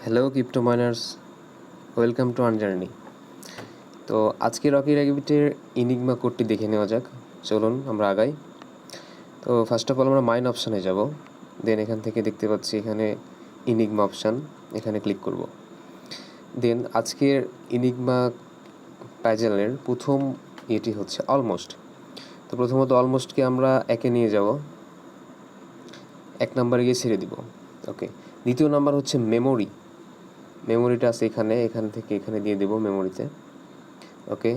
Hello crypto miners, welcome to an journey. তো আজকে Rocky র্যাবিটের ইনিগমা কোডটি দেখে নেওয়া যাক। চলুন আমরা আগাই। তো ফার্স্ট অফ অল আমরা মাইন অপশানে যাব। দেন এখান থেকে দেখতে পাচ্ছি এখানে ইনিগমা অপশান, এখানে ক্লিক করব। দেন আজকের ইনিগমা প্যাজেলের প্রথম এটি হচ্ছে অলমোস্ট। তো প্রথমত অলমোস্টকে আমরা একে নিয়ে যাব, 1 নাম্বারে গিয়ে ছেড়ে দিব। ওকে, দ্বিতীয় নাম্বার হচ্ছে মেমোরিটা আছে এখান থেকে এখানে দিয়ে দেবো মেমোরিতে। ওকে,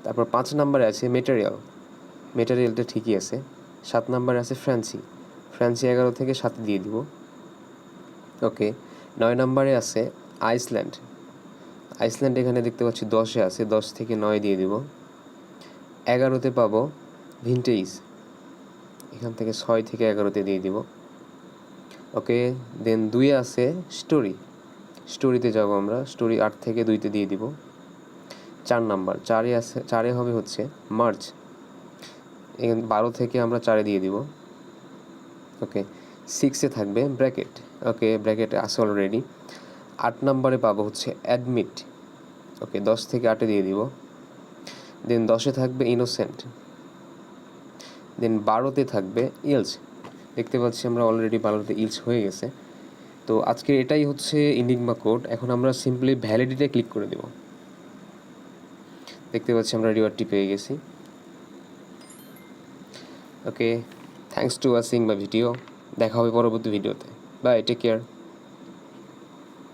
তারপর 5 নাম্বারে আছে মেটেরিয়ালটা ঠিকই আছে। 7 নাম্বারে আছে ফ্রান্সি 11 থেকে 7 দিয়ে দিব। ওকে, 9 নাম্বারে আছে আইসল্যান্ড এখানে দেখতে পাচ্ছি 10-এ আছে, 10 থেকে 9 দিয়ে দিব। 11তে পাবো ভিনটেজ, এখান থেকে 6 থেকে 11তে দিয়ে দিব। ওকে, দেন 2-এ আছে স্টোরিতে যাব আমরা, স্টোরি 8 থেকে 2তে দিয়ে দিব। 4 নাম্বার 4-এ হবে হচ্ছে মার্চ, 12 থেকে আমরা 4-এ দিয়ে দিব। ওকে, 6-এ থাকবে ব্র্যাকেট। ওকে, ব্র্যাকেট আছে অলরেডি। 8 নাম্বারে পাবো হচ্ছে অ্যাডমিট। ওকে, 10 থেকে 8-এ দিয়ে দিব। দেন 10-এ থাকবে ইনোসেন্ট। দেন 12তে থাকবে ইলস। দেখতে পাচ্ছি আমরা অলরেডি 12তে ইলস হয়ে গেছে। তো আজকে এটাই হচ্ছে ইনিগমা কোড। এখন আমরা সিম্পলি ভ্যালিডিটি ক্লিক করে দেব। দেখতে পাচ্ছি আমরা রিওয়ার্ডটি পেয়ে গেছি। Okay, thanks to watching my video. দেখা হবে পরবর্তী ভিডিওতে। Bye, take care.